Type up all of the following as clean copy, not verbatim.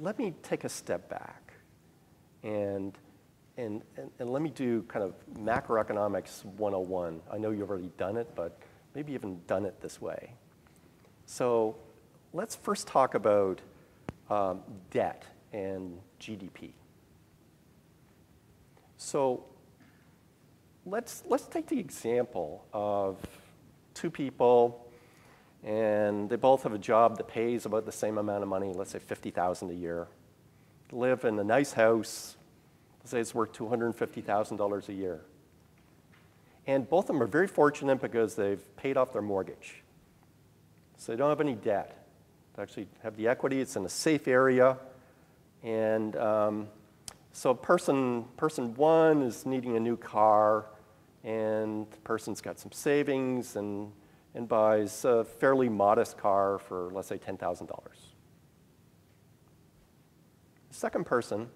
let me take a step back and let me do kind of macroeconomics 101. I know you've already done it, but maybe you haven't done it this way. So let's first talk about debt and GDP. So let's take the example of two people, and they both have a job that pays about the same amount of money, let's say $50,000 a year. They live in a nice house, let's say it's worth $250,000 a year. And both of them are very fortunate because they've paid off their mortgage. So they don't have any debt. They actually have the equity, it's in a safe area. And so person one is needing a new car, and the person's got some savings and buys a fairly modest car for, let's say, $10,000. The second person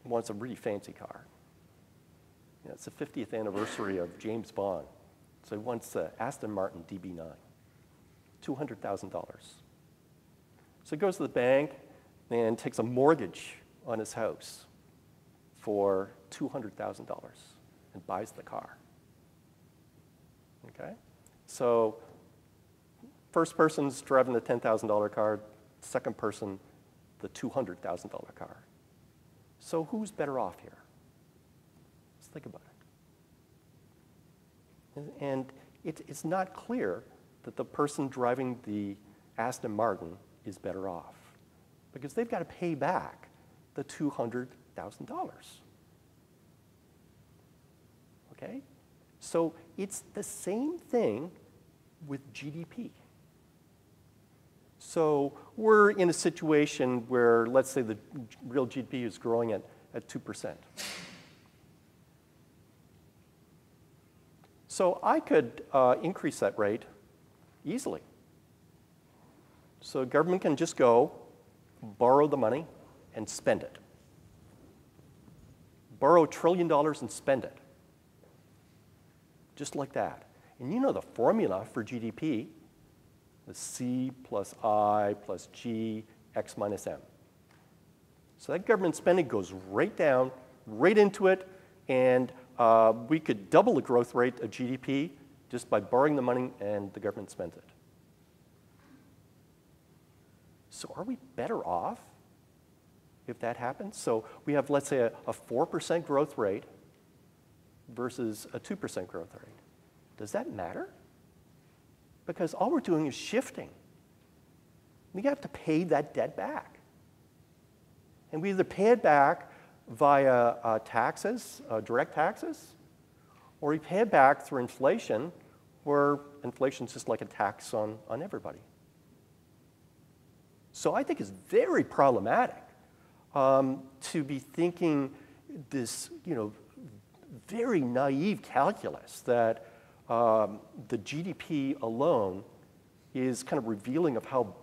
wants a really fancy car. You know, it's the 50th anniversary of James Bond, so he wants the Aston Martin DB9, $200,000. So he goes to the bank and takes a mortgage on his house for $200,000 and buys the car. Okay? So first person's driving the $10,000 car, second person the $200,000 car. So who's better off here? Let's think about it. And it's not clear that the person driving the Aston Martin is better off because they've got to pay back the $200,000. Okay? So it's the same thing with GDP. So we're in a situation where, let's say, the real GDP is growing at 2%. So I could increase that rate easily. So government can just go, borrow the money, and spend it. Borrow $1 trillion and spend it. Just like that. And you know the formula for GDP is C plus I plus G, X minus M. So that government spending goes right down, right into it, and we could double the growth rate of GDP just by borrowing the money and the government spends it. So are we better off if that happens? So we have, let's say, a 4% growth rate versus a 2% growth rate. Does that matter? Because all we're doing is shifting. We have to pay that debt back. And we either pay it back via taxes, direct taxes, or we pay it back through inflation, where inflation is just like a tax on everybody. So I think it's very problematic to be thinking this, very naive calculus that the GDP alone is kind of revealing of how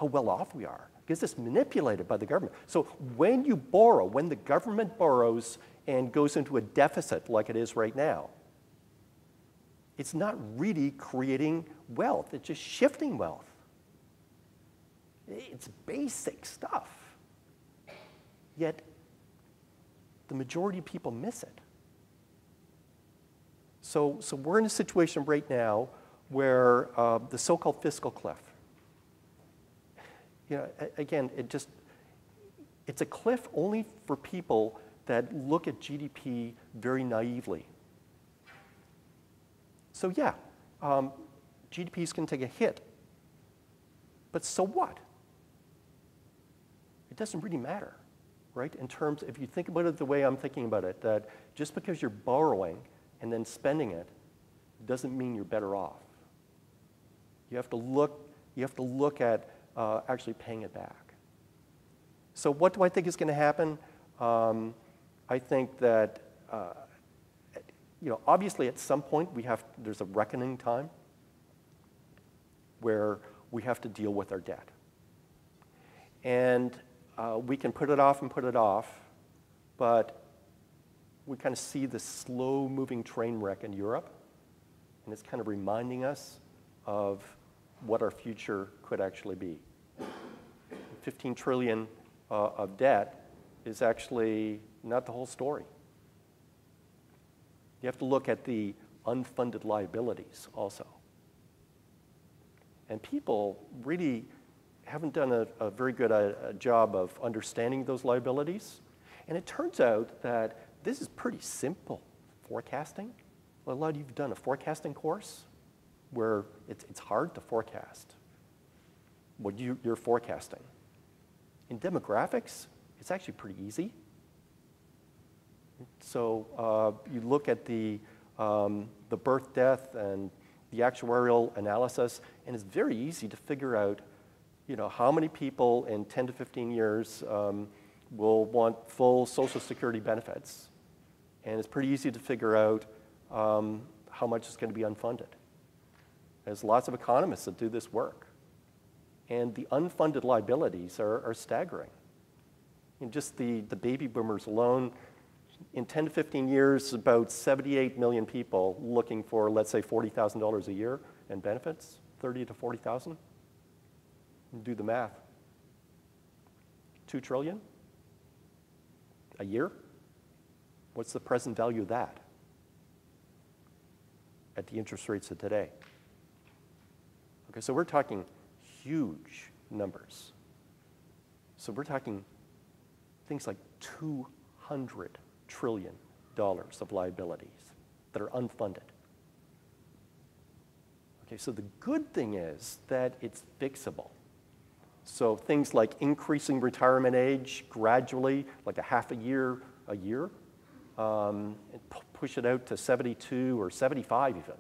well off we are, because it's manipulated by the government. So when you borrow, when the government borrows and goes into a deficit like it is right now, it's not really creating wealth, it's just shifting wealth. It's basic stuff. Yet the majority of people miss it. So we're in a situation right now where the so-called fiscal cliff. Again, it's a cliff only for people that look at GDP very naively. So yeah, GDP is going to take a hit. But so what? It doesn't really matter, right? In terms, if you think about it the way I'm thinking about it, that just because you're borrowing and then spending it doesn't mean you're better off. You have to look at actually paying it back. So what do I think is going to happen? I think that obviously at some point there's a reckoning time where we have to deal with our debt. And we can put it off and put it off, but we kind of see this slow-moving train wreck in Europe, and it's kind of reminding us of what our future could actually be. In 15 trillion of debt is actually not the whole story. You have to look at the unfunded liabilities also. And people really haven't done a very good job of understanding those liabilities. And it turns out that this is pretty simple forecasting. A lot of you have done a forecasting course where it's hard to forecast what you're forecasting. In demographics, it's actually pretty easy. So you look at the birth, death, and the actuarial analysis, and it's very easy to figure out, how many people in 10 to 15 years will want full Social Security benefits. And it's pretty easy to figure out how much is going to be unfunded. There's lots of economists that do this work. And the unfunded liabilities are staggering. Just the baby boomers alone, in 10 to 15 years, about 78 million people looking for, let's say, $40,000 a year in benefits, 30 to 40,000. Do the math. 2 trillion a year? What's the present value of that at the interest rates of today? Okay, so we're talking huge numbers. So we're talking things like $200 trillion of liabilities that are unfunded. Okay, so the good thing is that it's fixable. So things like increasing retirement age gradually, like a half a year, and push it out to 72 or 75 even.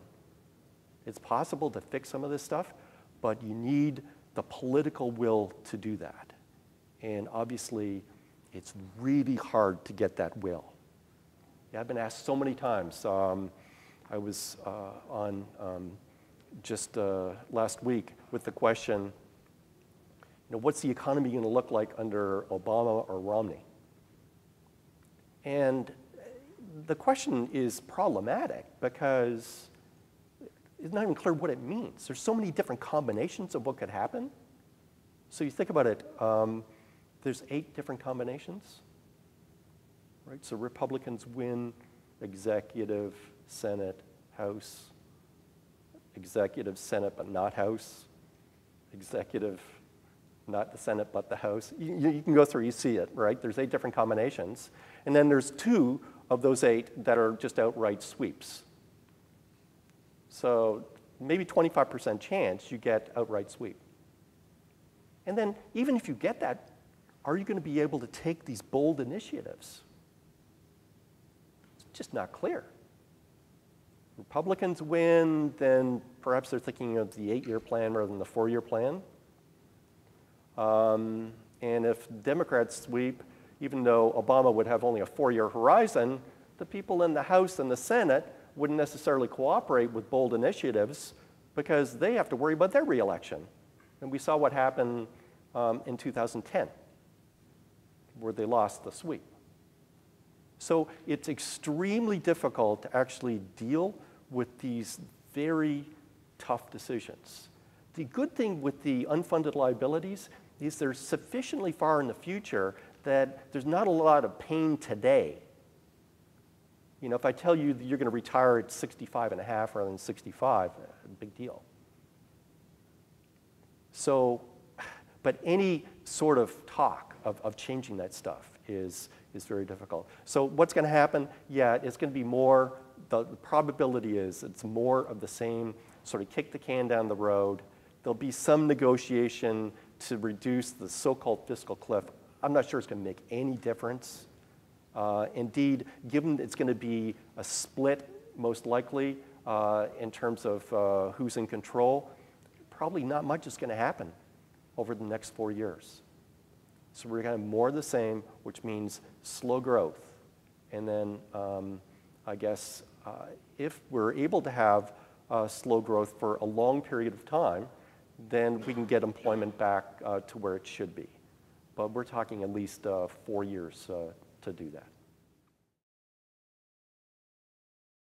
It's possible to fix some of this stuff, but you need the political will to do that. And obviously, it's really hard to get that will. Yeah, I've been asked so many times. I was on just last week with the question, what's the economy going to look like under Obama or Romney? And the question is problematic because it's not even clear what it means. There's so many different combinations of what could happen. So you think about it, there's 8 different combinations, right? So Republicans win executive, Senate, House, executive, Senate, but not House, executive, not the Senate, but the House. You can go through, you see it, right? There's 8 different combinations. And then there's 2 of those 8 that are just outright sweeps. So maybe 25% chance you get outright sweep. And then even if you get that, are you going to be able to take these bold initiatives? It's just not clear. Republicans win, then perhaps they're thinking of the 8-year plan rather than the 4-year plan. And if Democrats sweep, even though Obama would have only a 4-year horizon, the people in the House and the Senate wouldn't necessarily cooperate with bold initiatives because they have to worry about their reelection. And we saw what happened in 2010, where they lost the sweep. So it's extremely difficult to actually deal with these very tough decisions. The good thing with the unfunded liabilities is they're sufficiently far in the future that there's not a lot of pain today. If I tell you that you're going to retire at 65 and a half rather than 65, a big deal. So, but any sort of talk of changing that stuff is very difficult. So what's going to happen? Yeah, it's going to be more, the probability is it's more of the same, sort of kick the can down the road. There'll be some negotiation to reduce the so-called fiscal cliff. I'm not sure it's going to make any difference. Indeed, given it's going to be a split, most likely, in terms of who's in control, probably not much is going to happen over the next 4 years. So we're going to have more of the same, which means slow growth. And then I guess if we're able to have slow growth for a long period of time, then we can get employment back to where it should be. But we're talking at least 4 years to do that.